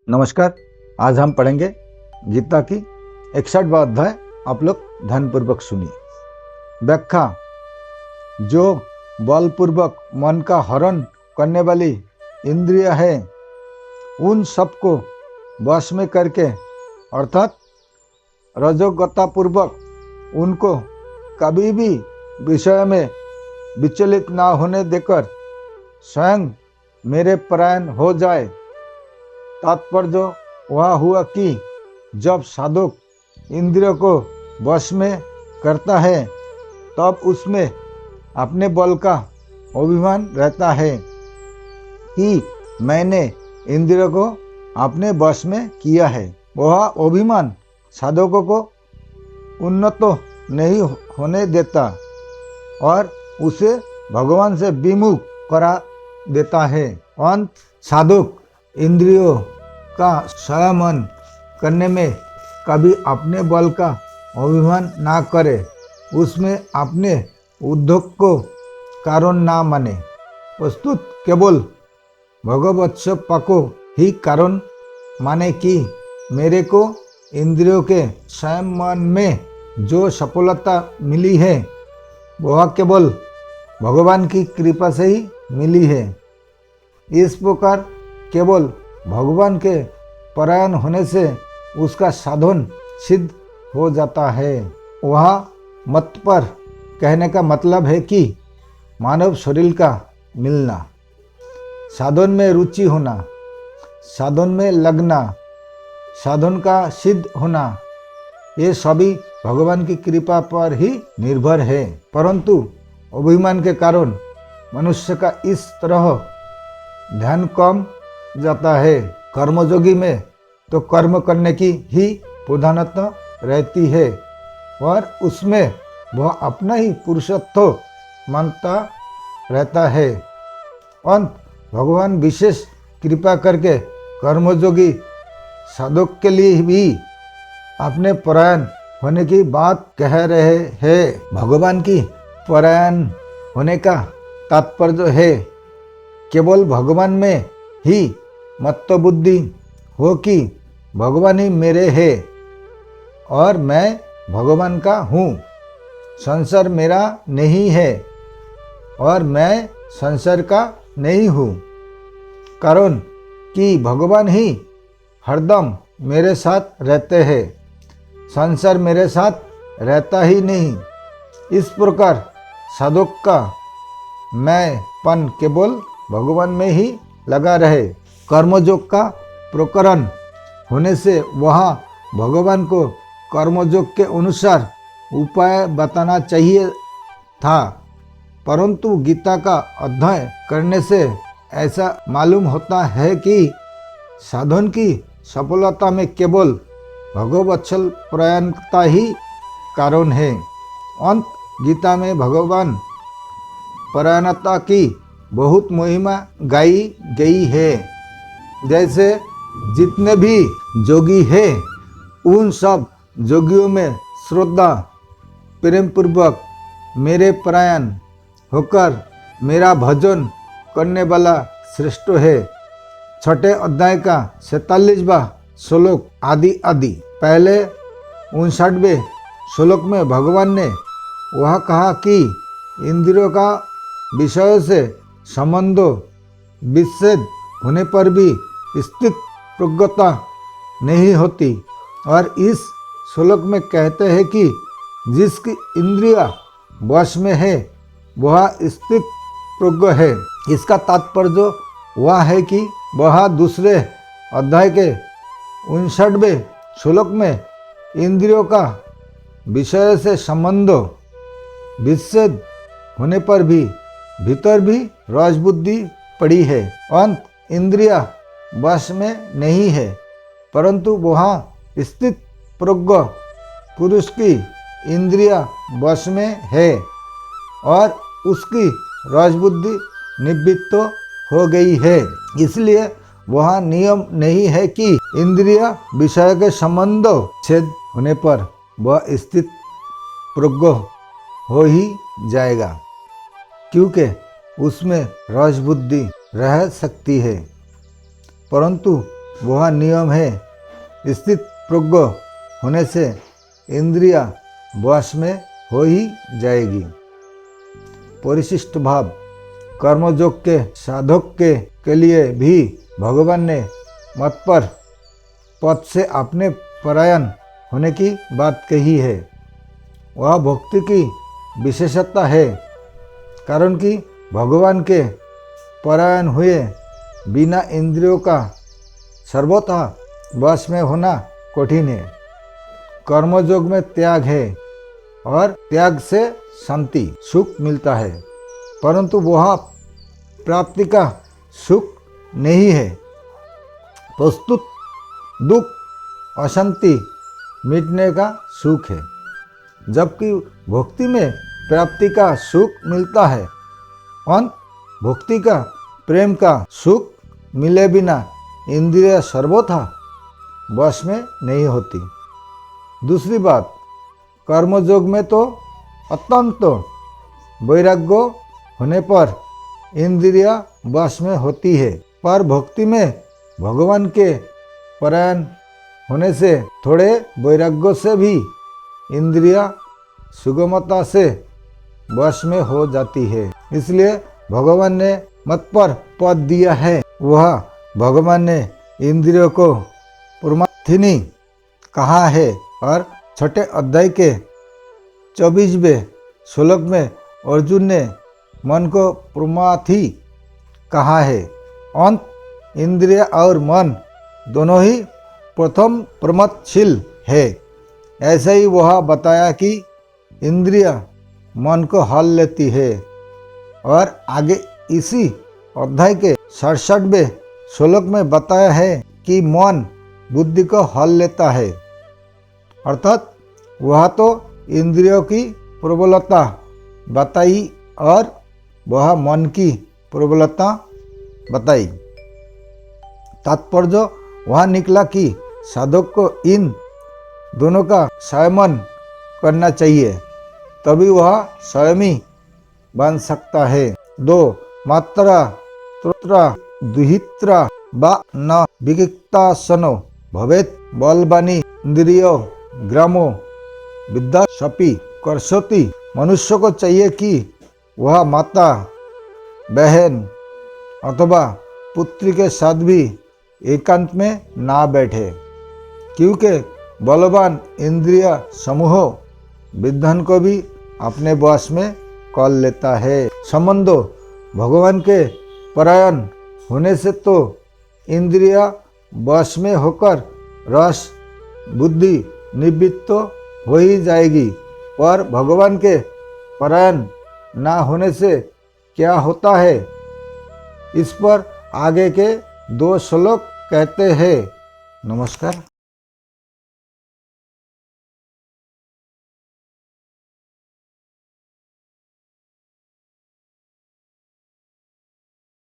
नमस्कार। आज हम पढ़ेंगे गीता की 61वां अध्याय। आप लोग ध्यानपूर्वक सुनिए। व्याख्या। जो बलपूर्वक मन का हरण करने वाली इंद्रिय है, उन सबको वश में करके अर्थात रजोगतापूर्वक उनको कभी भी विषय में विचलित ना होने देकर स्वयं मेरे परायण हो जाए। तात्पर्य वह हुआ कि जब साधक इंद्रियों को वश में करता है तब उसमें अपने बल का अभिमान रहता है कि मैंने इंद्रियों को अपने वश में किया है। वह अभिमान साधकों को उन्नत नहीं होने देता और उसे भगवान से विमुख करा देता है। अंत साधक इंद्रियों का संयमन करने में कभी अपने बल का अभिमान ना करे, उसमें अपने उद्योग को कारण ना माने, वस्तुत केवल भगवत्सपा को ही कारण माने कि मेरे को इंद्रियों के संयमन में जो सफलता मिली है वह केवल भगवान की कृपा से ही मिली है। इस प्रकार केवल भगवान के परायण होने से उसका साधन सिद्ध हो जाता है। वह मत पर कहने का मतलब है कि मानव शरीर का मिलना, साधन में रुचि होना, साधन में लगना, साधन का सिद्ध होना, ये सभी भगवान की कृपा पर ही निर्भर है। परंतु अभिमान के कारण मनुष्य का इस तरह ध्यान कम जाता है। कर्मयोगी में तो कर्म करने की ही प्रधानता रहती है और उसमें वह अपना ही पुरुषत्व मानता रहता है। अंत भगवान विशेष कृपा करके कर्मयोगी साधक के लिए भी अपने परायण होने की बात कह रहे हैं। भगवान की परायण होने का तात्पर्य है केवल भगवान में ही मत्त बुद्धि हो कि भगवान ही मेरे है और मैं भगवान का हूँ। संसार मेरा नहीं है और मैं संसार का नहीं हूँ, कारण कि भगवान ही हरदम मेरे साथ रहते हैं, संसार मेरे साथ रहता ही नहीं। इस प्रकार साधक का मैंपन केवल भगवान में ही लगा रहे। कर्मयोग का प्रकरण होने से वहाँ भगवान को कर्मयोग के अनुसार उपाय बताना चाहिए था, परंतु गीता का अध्ययन करने से ऐसा मालूम होता है कि साधन की सफलता में केवल भगवत्सल प्रयाणता ही कारण है। अंत गीता में भगवान परायणता की बहुत महिमा गाई गई है। जैसे जितने भी जोगी हैं उन सब जोगियों में श्रद्धा प्रेम पूर्वक मेरे परायण होकर मेरा भजन करने वाला श्रेष्ठ है। छठे अध्याय का 47वां श्लोक आदि आदि। पहले 59वें श्लोक में भगवान ने वह कहा कि इंद्रियों का विषय से संबंध विच्छेद होने पर भी स्थित प्रज्ञता नहीं होती, और इस श्लोक में कहते हैं कि जिसकी इंद्रिया वश में है वह स्थित प्रज्ञ है। इसका तात्पर्य वह है कि वह दूसरे अध्याय के 59वें श्लोक में इंद्रियों का विषय से संबंध विच्छेद होने पर भी भीतर भी रजबुद्धि पड़ी है। अंत इंद्रिया वश में नहीं है, परंतु वहाँ स्थित प्रज्ञ पुरुष की इंद्रिया वश में है और उसकी रजबुद्धि निवृत्त हो गई है। इसलिए वह नियम नहीं है कि इंद्रिया विषय के संबंध छेद होने पर वह स्थित प्रज्ञ हो ही जाएगा, क्योंकि उसमें रजबुद्धि रह सकती है, परंतु वह नियम है। स्थित प्रज्ञ होने से इंद्रिया वश में हो ही जाएगी। परिशिष्ट भाव कर्मयोग के साधक के लिए भी भगवान ने मत पर पद से अपने परायण होने की बात कही है। वह भक्ति की विशेषता है, कारण कि भगवान के परायण हुए बिना इंद्रियों का सर्वथा वश में होना कठिन है। कर्मयोग में त्याग है और त्याग से शांति सुख मिलता है, परंतु वह प्राप्ति का सुख नहीं है। प्रस्तुत दुख अशांति मिटने का सुख है, जबकि भक्ति में प्राप्ति का सुख मिलता है। अंत भक्ति का प्रेम का सुख मिले बिना इंद्रिय सर्वथा वश में नहीं होती। दूसरी बात, कर्मयोग में तो अत्यंत वैराग्य होने पर इंद्रिया वश में होती है, पर भक्ति में भगवान के परायण होने से थोड़े वैराग्य से भी इंद्रिया सुगमता से वश में हो जाती है। इसलिए भगवान ने मत पर पद दिया है। वह भगवान ने इंद्रियों को प्रमाथिनी कहा है और छठे अध्याय के 24वें श्लोक में अर्जुन ने मन को प्रमाथि कहा है। अंत इंद्रिय और मन दोनों ही प्रथम प्रमथशील है। ऐसे ही वह बताया कि इंद्रिय मन को हल लेती है, और आगे इसी अध्याय के 67वें श्लोक में बताया है कि मन बुद्धि को हल लेता है। अर्थात वह तो इंद्रियों की प्रबलता बताई और वह मन की प्रबलता बताई। तात्पर्य वह निकला कि साधक को इन दोनों का संयमन करना चाहिए, तभी वह संयमी बन सकता है। 2 मात्रा त्रोत्रा दुहित्रा बा न विकिक्तासनो भवेत् बलवानी इंद्रियो ग्रामो विद्या शपी करसोती। मनुष्य को चाहिए कि वह माता बहन अथवा पुत्री के साथ भी एकांत में ना बैठे, क्योंकि बलवान इंद्रिय समूह विद्वान को भी अपने वश में कर लेता है। संबंधो भगवान के परायण होने से तो इंद्रिय वश में होकर रस बुद्धि निवृत्त हो ही जाएगी, पर भगवान के परायण ना होने से क्या होता है, इस पर आगे के 2 श्लोक कहते हैं। नमस्कार।